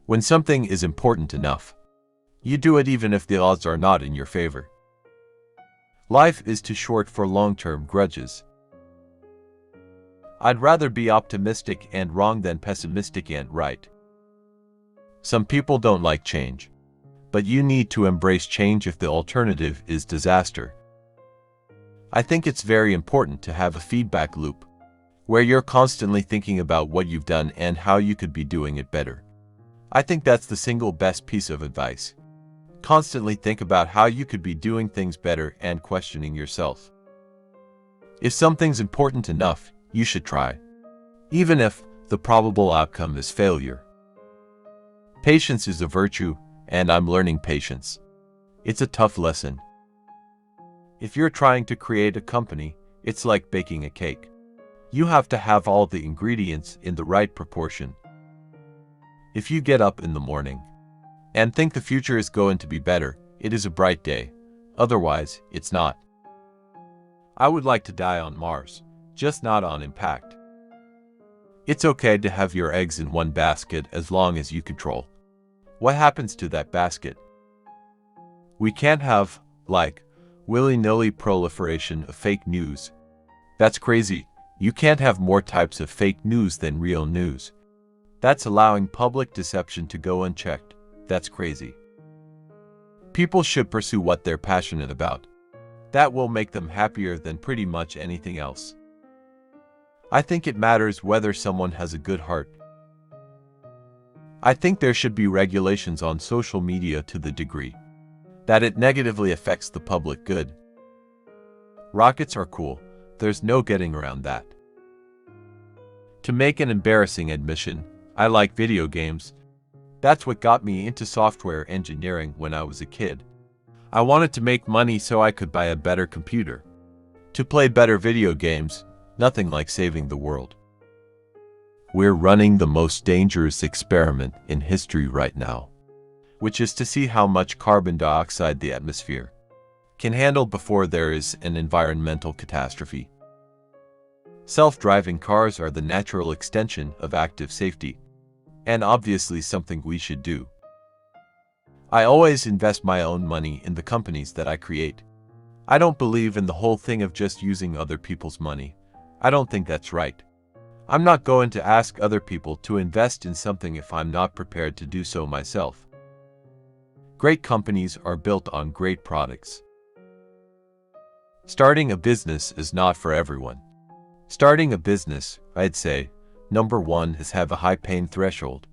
When something is important enough, you do it even if the odds are not in your favor. Life is too short for long-term grudges. I'd rather be optimistic and wrong than pessimistic and right. Some people don't like change, but you need to embrace change if the alternative is disaster. I think it's very important to have a feedback loop, where you're constantly thinking about what you've done and how you could be doing it better. I think that's the single best piece of advice. Constantly think about how you could be doing things better and questioning yourself. If something's important enough, you should try, even if the probable outcome is failure. Patience is a virtue, and I'm learning patience. It's a tough lesson. If you're trying to create a company, it's like baking a cake. You have to have all the ingredients in the right proportion. If you get up in the morning and think the future is going to be better, it is a bright day. Otherwise, it's not. I would like to die on Mars, just not on impact. It's okay to have your eggs in one basket as long as you control what happens to that basket. We can't have, willy-nilly proliferation of fake news. That's crazy. You can't have more types of fake news than real news. That's allowing public deception to go unchecked. That's crazy. People should pursue what they're passionate about. That will make them happier than pretty much anything else. I think it matters whether someone has a good heart. I think there should be regulations on social media to the degree that it negatively affects the public good. Rockets are cool. There's no getting around that. To make an embarrassing admission, I like video games. That's what got me into software engineering when I was a kid. I wanted to make money so I could buy a better computer. To play better video games, nothing like saving the world. We're running the most dangerous experiment in history right now, which is to see how much carbon dioxide the atmosphere can handle before there is an environmental catastrophe. Self-driving cars are the natural extension of active safety, and obviously something we should do. I always invest my own money in the companies that I create. I don't believe in the whole thing of just using other people's money. I don't think that's right. I'm not going to ask other people to invest in something if I'm not prepared to do so myself. Great companies are built on great products. Starting a business is not for everyone. Starting a business, I'd say, number one is have a high pain threshold.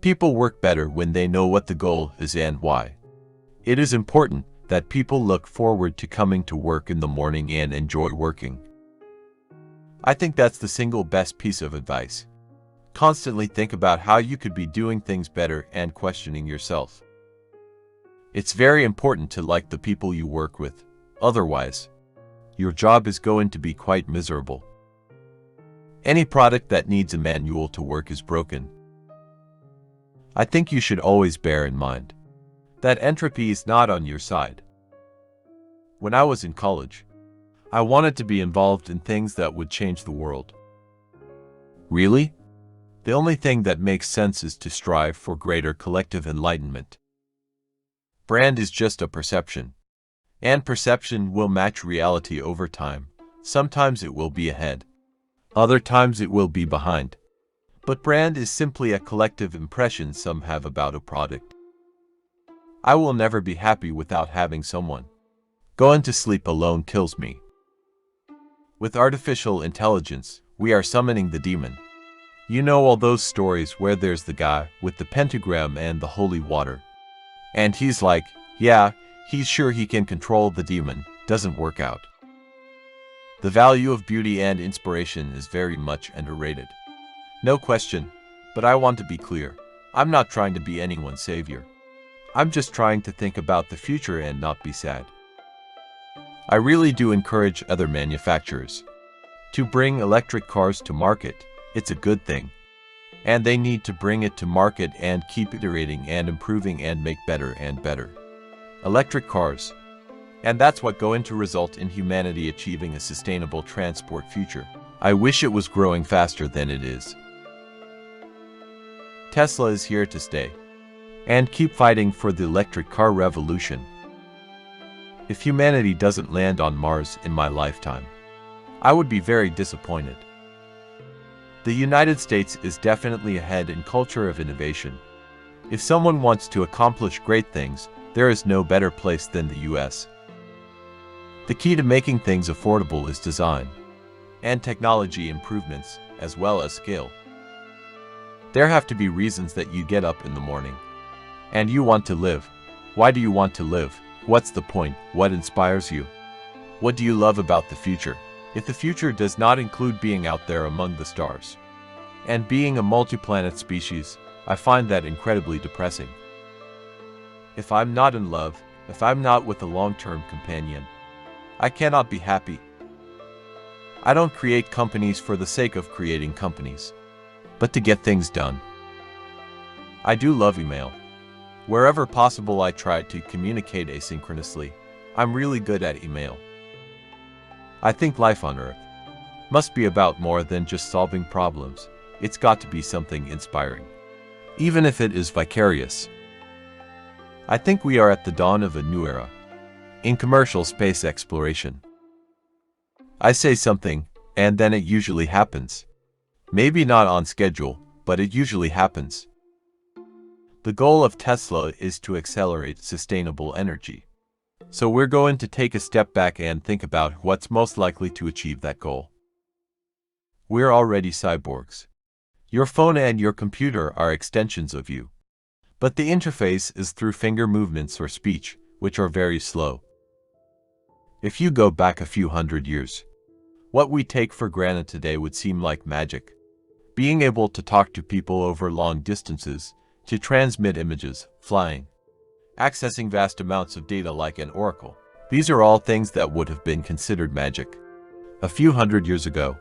People work better when they know what the goal is and why. It is important that people look forward to coming to work in the morning and enjoy working. I think that's the single best piece of advice. Constantly think about how you could be doing things better and questioning yourself. It's very important to like the people you work with. Otherwise, your job is going to be quite miserable. Any product that needs a manual to work is broken. I think you should always bear in mind that entropy is not on your side. When I was in college, I wanted to be involved in things that would change the world. Really? The only thing that makes sense is to strive for greater collective enlightenment. Brand is just a perception, and perception will match reality over time. Sometimes it will be ahead. Other times it will be behind. But brand is simply a collective impression some have about a product. I will never be happy without having someone. Going to sleep alone kills me. With artificial intelligence, we are summoning the demon. You know all those stories where there's the guy with the pentagram and the holy water. And he's like, yeah, he's sure he can control the demon. Doesn't work out. The value of beauty and inspiration is very much underrated. No question, but I want to be clear. I'm not trying to be anyone's savior. I'm just trying to think about the future and not be sad. I really do encourage other manufacturers to bring electric cars to market. It's a good thing. And they need to bring it to market and keep iterating and improving and make better and better electric cars. And that's what's going to result in humanity achieving a sustainable transport future. I wish it was growing faster than it is. Tesla is here to stay. And keep fighting for the electric car revolution. If humanity doesn't land on Mars in my lifetime, I would be very disappointed. The United States is definitely ahead in culture of innovation. If someone wants to accomplish great things, there is no better place than the US. The key to making things affordable is design and technology improvements, as well as skill. There have to be reasons that you get up in the morning. And you want to live. Why do you want to live? What's the point? What inspires you? What do you love about the future? If the future does not include being out there among the stars and being a multi-planet species, I find that incredibly depressing. If I'm not in love, if I'm not with a long-term companion, I cannot be happy. I don't create companies for the sake of creating companies, but to get things done. I do love email. Wherever possible, I try to communicate asynchronously. I'm really good at email. I think life on Earth must be about more than just solving problems. It's got to be something inspiring, even if it is vicarious. I think we are at the dawn of a new era in commercial space exploration. I say something, and then it usually happens. Maybe not on schedule, but it usually happens. The goal of Tesla is to accelerate sustainable energy. So we're going to take a step back and think about what's most likely to achieve that goal. We're already cyborgs. Your phone and your computer are extensions of you. But the interface is through finger movements or speech, which are very slow. If you go back a few hundred years, what we take for granted today would seem like magic. Being able to talk to people over long distances, to transmit images, flying, accessing vast amounts of data like an oracle. These are all things that would have been considered magic a few hundred years ago.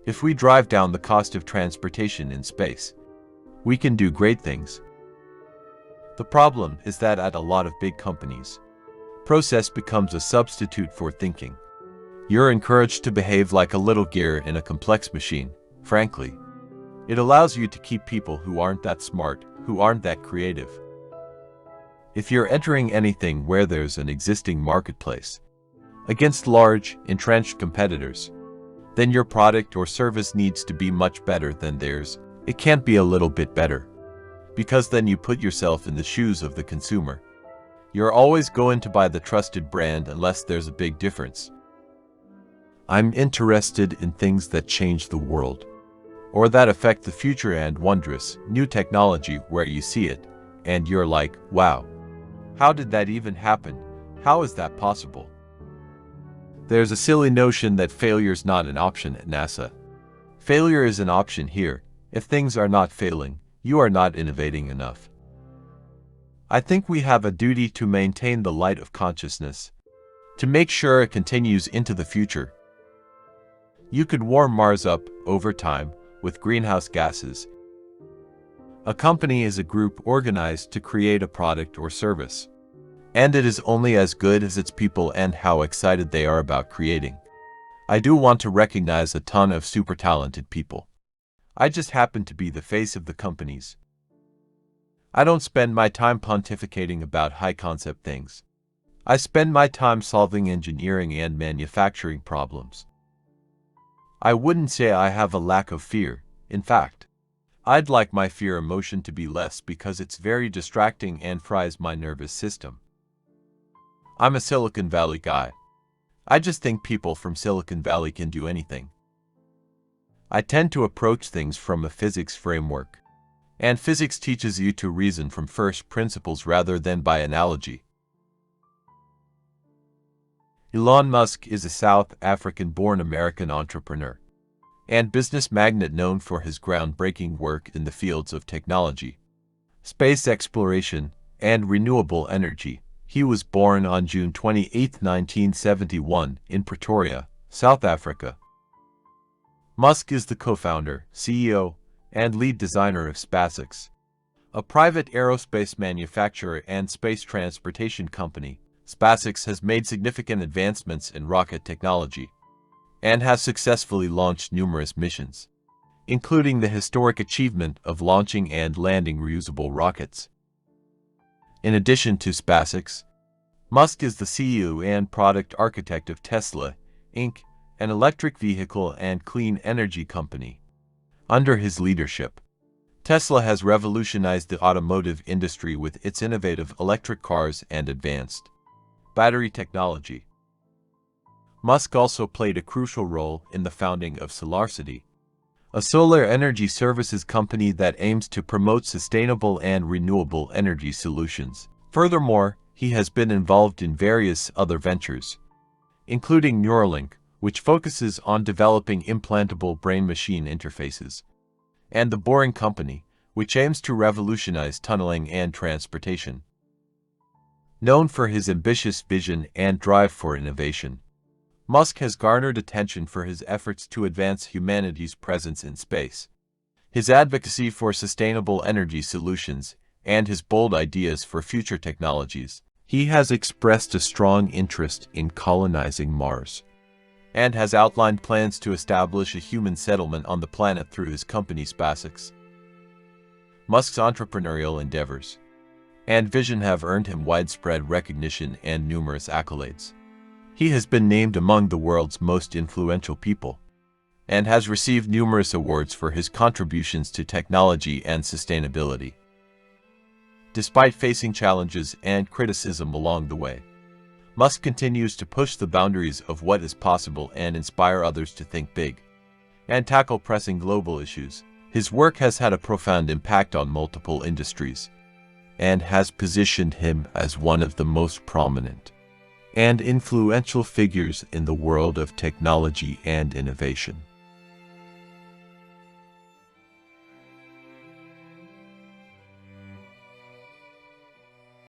If we drive down the cost of transportation in space, we can do great things. The problem is that at a lot of big companies, process becomes a substitute for thinking. You're encouraged to behave like a little gear in a complex machine. Frankly, it allows you to keep people who aren't that smart, who aren't that creative. If you're entering anything where there's an existing marketplace against large, entrenched competitors, then your product or service needs to be much better than theirs. It can't be a little bit better, because then you put yourself in the shoes of the consumer. You're always going to buy the trusted brand unless there's a big difference. I'm interested in things that change the world, or that affect the future, and wondrous, new technology where you see it, and you're like, wow, how did that even happen? How is that possible? There's a silly notion that failure's not an option at NASA. Failure is an option here. If things are not failing, you are not innovating enough. I think we have a duty to maintain the light of consciousness, to make sure it continues into the future. You could warm Mars up, over time, with greenhouse gases. A company is a group organized to create a product or service. And it is only as good as its people and how excited they are about creating. I do want to recognize a ton of super talented people. I just happen to be the face of the companies. I don't spend my time pontificating about high-concept things. I spend my time solving engineering and manufacturing problems. I wouldn't say I have a lack of fear. In fact, I'd like my fear emotion to be less because it's very distracting and fries my nervous system. I'm a Silicon Valley guy. I just think people from Silicon Valley can do anything. I tend to approach things from a physics framework, and physics teaches you to reason from first principles rather than by analogy. Elon Musk is a South African-born American entrepreneur and business magnate known for his groundbreaking work in the fields of technology, space exploration, and renewable energy. He was born on June 28, 1971, in Pretoria, South Africa. Musk is the co-founder, CEO, and lead designer of SpaceX, a private aerospace manufacturer and space transportation company. SpaceX has made significant advancements in rocket technology and has successfully launched numerous missions including the historic achievement of launching and landing reusable rockets. In addition to SpaceX, Musk is the CEO and product architect of Tesla, Inc., an electric vehicle and clean energy company. Under his leadership, Tesla has revolutionized the automotive industry with its innovative electric cars and advanced battery technology. Musk also played a crucial role in the founding of SolarCity, a solar energy services company that aims to promote sustainable and renewable energy solutions. Furthermore, he has been involved in various other ventures, including Neuralink, which focuses on developing implantable brain-machine interfaces, and The Boring Company, which aims to revolutionize tunneling and transportation. Known for his ambitious vision and drive for innovation, Musk has garnered attention for his efforts to advance humanity's presence in space, his advocacy for sustainable energy solutions, and his bold ideas for future technologies. He has expressed a strong interest in colonizing Mars, and has outlined plans to establish a human settlement on the planet through his company SpaceX. Musk's entrepreneurial endeavors and vision have earned him widespread recognition and numerous accolades. He has been named among the world's most influential people, and has received numerous awards for his contributions to technology and sustainability. Despite facing challenges and criticism along the way, Musk continues to push the boundaries of what is possible and inspire others to think big and tackle pressing global issues. His work has had a profound impact on multiple industries and has positioned him as one of the most prominent and influential figures in the world of technology and innovation.